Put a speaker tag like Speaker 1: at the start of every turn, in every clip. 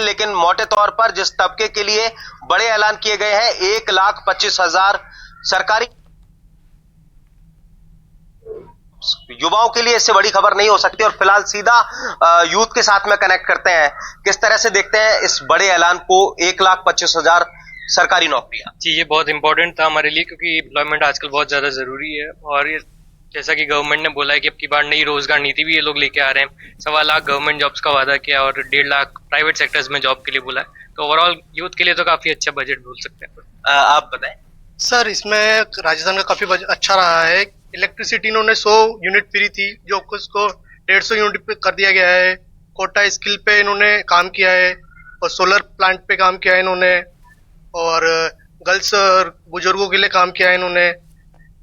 Speaker 1: लेकिन मोटे तौर पर जिस तबके के लिए बड़े ऐलान किए गए हैं 1,25,000 सरकारी युवाओं के लिए इससे बड़ी खबर नहीं हो सकती। और फिलहाल सीधा यूथ के साथ में कनेक्ट करते हैं, किस तरह से देखते हैं इस बड़े ऐलान को 1,25,000 सरकारी नौकरियां।
Speaker 2: जी, ये बहुत इंपॉर्टेंट था हमारे लिए क्योंकि एम्प्लॉयमेंट आजकल बहुत ज्यादा जरूरी है। और ये जैसा कि गवर्नमेंट ने बोला है कि अब की बार नई रोजगार नीति भी ये लोग लेके आ रहे हैं। 1.25 लाख गवर्नमेंट जॉब्स का वादा किया और 1.5 लाख प्राइवेट सेक्टर्स में जॉब के लिए बोला है। तो ओवरऑल यूथ के लिए तो काफी अच्छा बजट बोल सकते हैं।
Speaker 1: आप बताएं
Speaker 3: सर। इसमें राजस्थान का काफी बजट अच्छा रहा है। इलेक्ट्रिसिटी इन्होंने 100 यूनिट फ्री थी जो उसको 150 यूनिट पे कर दिया गया है। कोटा स्किल पे इन्होंने काम किया है और सोलर प्लांट पे काम किया है इन्होंने। और गर्ल्स बुजुर्गों के लिए काम किया है इन्होंने।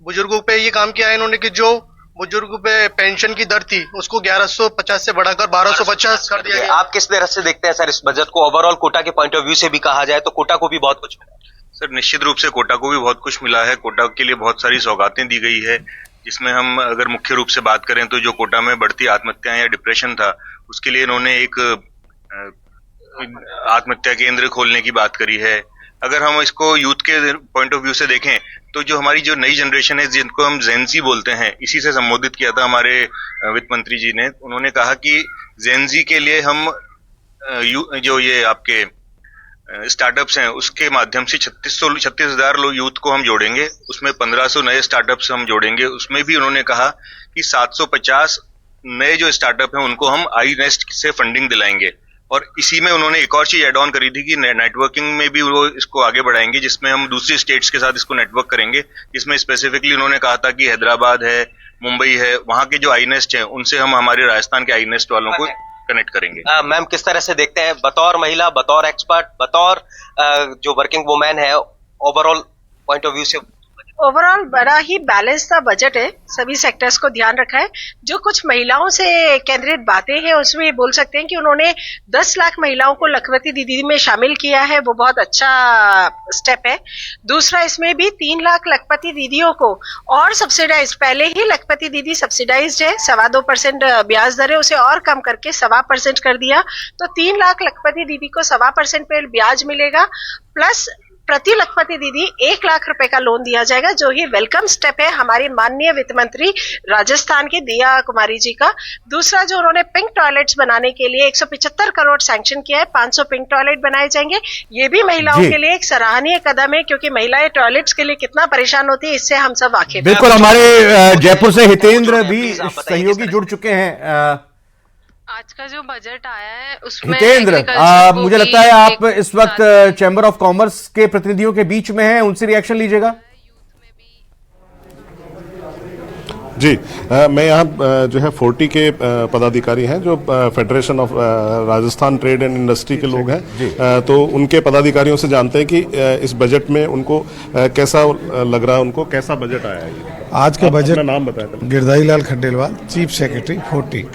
Speaker 3: बुजुर्गों पे ये काम किया है इन्होंने कि जो बुजुर्गों पे पेंशन की दर थी उसको 1150 से बढ़ाकर 1250 कर दिया गया।
Speaker 1: आप किस तरह से देखते हैं सर इस बजट को? ओवरऑल कोटा के पॉइंट ऑफ व्यू से भी कहा जाए तो कोटा को भी बहुत कुछ मिला।
Speaker 4: सर निश्चित रूप से कोटा को भी बहुत कुछ मिला है। कोटा के लिए बहुत सारी सौगातें दी गई है, जिसमें हम अगर मुख्य रूप से बात करें तो जो कोटा में बढ़ती आत्महत्याएं या डिप्रेशन था उसके लिए इन्होंने एक आत्महत्या केंद्र खोलने की बात करी है। अगर हम इसको यूथ के पॉइंट ऑफ व्यू से देखें तो जो हमारी जो नई जनरेशन है जिनको हम जेनजी बोलते हैं, इसी से संबोधित किया था हमारे वित्त मंत्री जी ने। उन्होंने कहा कि जेनजी के लिए हम जो ये आपके स्टार्टअप्स हैं उसके माध्यम से 36,000 लोग यूथ को हम जोड़ेंगे, उसमें 1,500 नए स्टार्टअप्स हम जोड़ेंगे। उसमें भी उन्होंने कहा कि 750 नए जो स्टार्टअप हैं उनको हम आई नेस्ट से फंडिंग दिलाएंगे। और इसी में उन्होंने एक और चीज एड ऑन करी थी कि नेटवर्किंग में भी वो इसको आगे बढ़ाएंगे, जिसमें हम दूसरी स्टेट्स के साथ इसको नेटवर्क करेंगे। जिसमें स्पेसिफिकली उन्होंने कहा था कि हैदराबाद है, मुंबई है, वहां के जो आई नेस्ट हैं उनसे हम हमारे राजस्थान के आई नेस्ट वालों को कनेक्ट करेंगे।
Speaker 1: मैम किस तरह से देखते हैं बतौर महिला, बतौर एक्सपर्ट, बतौर जो वर्किंग वुमेन है, ओवरऑल पॉइंट ऑफ व्यू से?
Speaker 5: ओवरऑल बड़ा ही बैलेंस का बजट है, सभी सेक्टर्स को ध्यान रखा है। जो कुछ महिलाओं से केंद्रित बातें हैं उसमें बोल सकते हैं कि उन्होंने 10 लाख महिलाओं को लखपति दीदी में शामिल किया है, वो बहुत अच्छा स्टेप है। दूसरा इसमें भी 3 लाख लखपति दीदियों को और सब्सिडाइज, पहले ही लखपति दीदी सब्सिडाइज्ड है, 2.25% ब्याज दर है, उसे और कम करके 1.25% कर दिया। तो 3 लाख लखपति दीदी को 1.25% पे ब्याज मिलेगा, प्लस प्रति लखपति दीदी 1 लाख रुपए का लोन दिया जाएगा, जो ही वेलकम स्टेप है हमारी माननीय वित्त मंत्री राजस्थान की दिया कुमारी जी का। दूसरा जो उन्होंने पिंक टॉयलेट्स बनाने के लिए 175 करोड़ सैंक्शन किया है, 500 पिंक टॉयलेट बनाए जाएंगे। ये भी महिलाओं के लिए एक सराहनीय कदम है, क्योंकि महिलाएं टॉयलेट्स के लिए कितना परेशान होती है इससे हम सब वाकिफ।
Speaker 6: बिल्कुल, हमारे जयपुर से हितेंद्र भी सहयोगी जुड़ चुके हैं।
Speaker 7: आज का जो बजट आया है उसमें
Speaker 6: हितेंद्र, मुझे लगता है आप इस वक्त चैंबर ऑफ कॉमर्स के प्रतिनिधियों के बीच में हैं, उनसे रिएक्शन लीजिएगा।
Speaker 8: जी, मैं यहाँ जो है 40 के पदाधिकारी हैं जो federation of Rajasthan trade and industry के लोग हैं, तो उनके पदाधिकारियों से जानते हैं कि इस बजट में उनको कैसा लग रहा है, उनको कैसा बजट आया है।
Speaker 9: आज का बजट,
Speaker 8: नाम बताया।
Speaker 9: Girdhari Lal Khandelwal, chief secretary 40।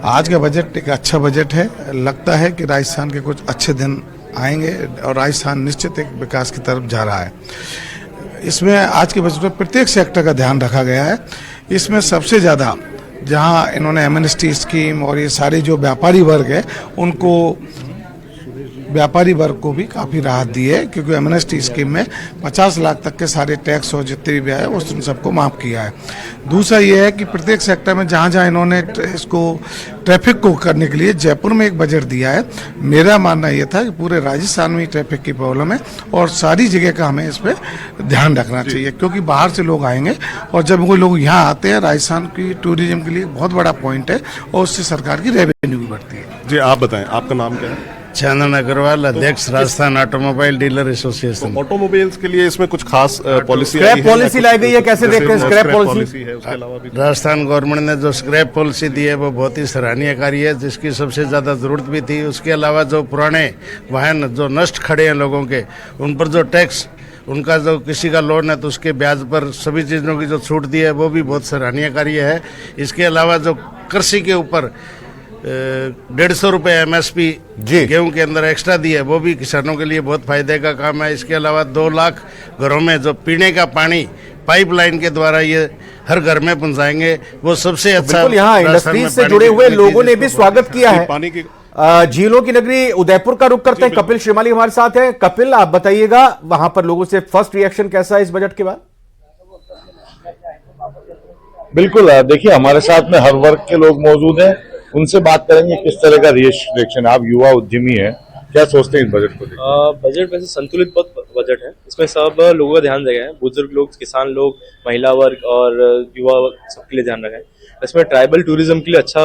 Speaker 9: आज का बजट एक अच्छा बजट है। लगता है कि राजस्थान के कुछ अच्छे दिन आएंगे और राजस्थान निश्चित एक विकास की तरफ जा रहा है। इसमें आज के बजट में प्रत्येक सेक्टर का ध्यान रखा गया है। इसमें सबसे ज़्यादा जहां इन्होंने एमएनएसटी स्कीम और ये सारे जो व्यापारी वर्ग है उनको, व्यापारी वर्ग को भी काफ़ी राहत दी है, क्योंकि एमएनएसटी स्कीम में 50 लाख तक के सारे टैक्स और जितने भी आए उस सबको माफ़ किया है। दूसरा ये है कि प्रत्येक सेक्टर में जहाँ जहाँ इन्होंने इसको ट्रैफिक को करने के लिए जयपुर में एक बजट दिया है। मेरा मानना ये था कि पूरे राजस्थान में ट्रैफिक की प्रॉब्लम है और सारी जगह का हमें इस पर ध्यान रखना चाहिए, क्योंकि बाहर से लोग आएंगे और जब वो लोग यहाँ आते हैं, राजस्थान की टूरिज्म के लिए बहुत बड़ा पॉइंट है और उससे सरकार की रेवेन्यू भी बढ़ती है।
Speaker 8: जी, आप बताएं, आपका नाम क्या है?
Speaker 9: चंदन अग्रवाल, अध्यक्ष Rajasthan automobile dealer association.
Speaker 8: Automobiles के लिए इसमें कुछ खास पॉलिसी
Speaker 6: लाई गई है, कैसे देखते हैं स्क्रैप पॉलिसी
Speaker 8: है? उसके अलावा भी
Speaker 9: राजस्थान गवर्नमेंट ने जो स्क्रैप पॉलिसी दी है वो बहुत ही सराहनीय कार्य है, जिसकी सबसे ज्यादा जरूरत भी थी। उसके अलावा जो पुराने वाहन जो नष्ट खड़े हैं लोगों के, उन पर जो टैक्स, उनका जो किसी का लोन है तो उसके ब्याज पर सभी चीज़ों की जो छूट दी है वो भी बहुत सराहनीय कार्य है। इसके अलावा जो कृषि के ऊपर 150 रुपये MSP गेहूं के अंदर एक्स्ट्रा दी है, वो भी किसानों के लिए बहुत फायदे का काम है। इसके अलावा 2 लाख घरों में जो पीने का पानी पाइपलाइन के द्वारा ये हर घर में पहुंचाएंगे, वो सबसे अच्छा।
Speaker 6: यहाँ इंडस्ट्रीज से जुड़े हुए लोगों ने भी स्वागत किया है।
Speaker 8: पानी की
Speaker 6: झीलों की नगरी उदयपुर का रुख करते हैं। कपिल श्रीमाली हमारे साथ है। कपिल, आप बताइएगा वहां पर लोगों से फर्स्ट रिएक्शन कैसा है इस बजट के बाद?
Speaker 10: बिल्कुल, देखिए हमारे साथ में हर वर्ग के लोग मौजूद हैं, उनसे बात करेंगे किस तरह का रिएक्शन। आप युवा उद्यमी हैं, क्या सोचते हैं इस बजट को?
Speaker 11: बजट वैसे संतुलित बजट है। इसमें सब लोगों का ध्यान रखा है, बुजुर्ग लोग, किसान लोग, महिला वर्ग और युवा वर्ग, सबके लिए ध्यान रखा है। इसमें ट्राइबल टूरिज्म के लिए अच्छा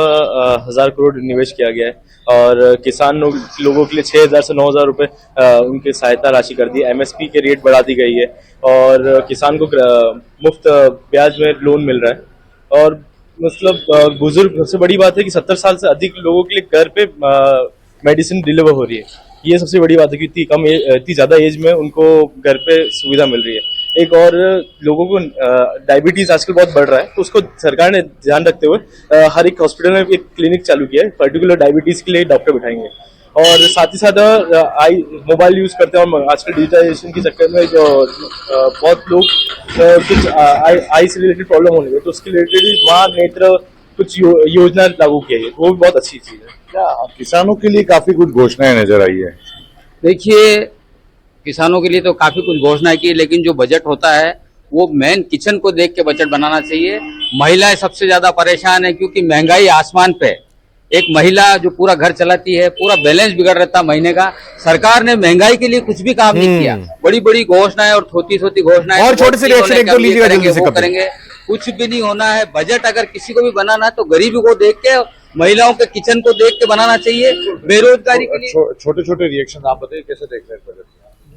Speaker 11: 1000 करोड़ निवेश किया गया है और किसान लोगों के लिए 6000 से 9000 रुपए उनकी सहायता राशि कर दी है। MSP के रेट बढ़ा दी गई है और किसान को मुफ्त ब्याज में लोन मिल रहा है। और मतलब बुजुर्ग, सबसे बड़ी बात है कि 70 साल से अधिक लोगों के लिए घर पे मेडिसिन डिलीवर हो रही है। ये सबसे बड़ी बात है कि इतनी ज्यादा एज में उनको घर पे सुविधा मिल रही है। एक और लोगों को डायबिटीज आजकल बहुत बढ़ रहा है, तो उसको सरकार ने ध्यान रखते हुए हर एक हॉस्पिटल में एक क्लिनिक चालू किया है, पर्टिकुलर डायबिटीज के लिए डॉक्टर बिठाएंगे। और साथ ही साथ मोबाइल यूज करते हैं और आजकल डिजिटाइजेशन के चक्कर में जो बहुत लोग कुछ आई से रिलेटेड प्रॉब्लम होने लगे, तो उसके रिलेटेड वहाँ नेत्र कुछ योजना लागू की है, वो भी बहुत अच्छी चीज है।
Speaker 10: क्या किसानों के लिए काफी कुछ घोषणाएं नजर आई है?
Speaker 12: देखिए, किसानों के लिए तो काफी कुछ घोषणाएं की, लेकिन जो बजट होता है वो मेन किचन को देख के बजट बनाना चाहिए। महिलाएं सबसे ज्यादा परेशान है क्योंकि महंगाई आसमान पे। एक महिला जो पूरा घर चलाती है, पूरा बैलेंस बिगड़ रहता महीने का। सरकार ने महंगाई के लिए कुछ भी काम नहीं किया। बड़ी बड़ी घोषणाएं और छोटी छोटी घोषणाएं
Speaker 6: और छोटे से रिएक्शन एक दो लीजिएगा जल्दी से।
Speaker 12: करेंगे, कुछ भी नहीं होना है। बजट अगर किसी को भी बनाना है तो गरीबी को देख के, महिलाओं के किचन को देख के बनाना चाहिए। बेरोजगारी के लिए
Speaker 10: छोटे छोटे रिएक्शन आप बताइए, कैसे देख रहे हैं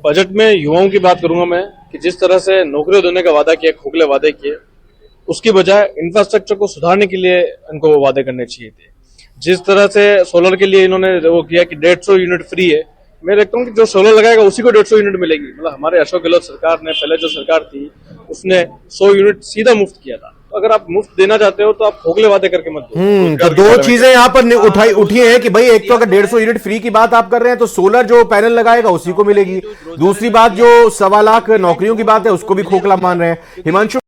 Speaker 11: बजट में? युवाओं की बात करूंगा मैं कि जिस तरह से नौकरियां देने का वादा किया, खोखले वादे किए, उसकी बजाय इंफ्रास्ट्रक्चर को सुधारने के लिए इनको वादे करने चाहिए थे। जिस तरह से सोलर के लिए इन्होंने वो किया कि 150 यूनिट फ्री है, मैं देखता हूँ कि जो सोलर लगाएगा उसी को 150 यूनिट मिलेगी। मतलब हमारे अशोक गहलोत सरकार ने, पहले जो सरकार थी उसने 100 यूनिट सीधा मुफ्त किया था। तो अगर आप मुफ्त देना चाहते हो तो आप खोखले वादे करके मत दो।
Speaker 6: तो दो चीजें यहाँ पर उठी हैं कि भाई एक तो अगर 150 यूनिट फ्री की बात आप कर रहे हैं तो सोलर जो पैनल लगाएगा उसी को मिलेगी। दूसरी बात जो 1.25 लाख नौकरियों की बात है उसको भी खोखला मान रहे हैं। हिमांशु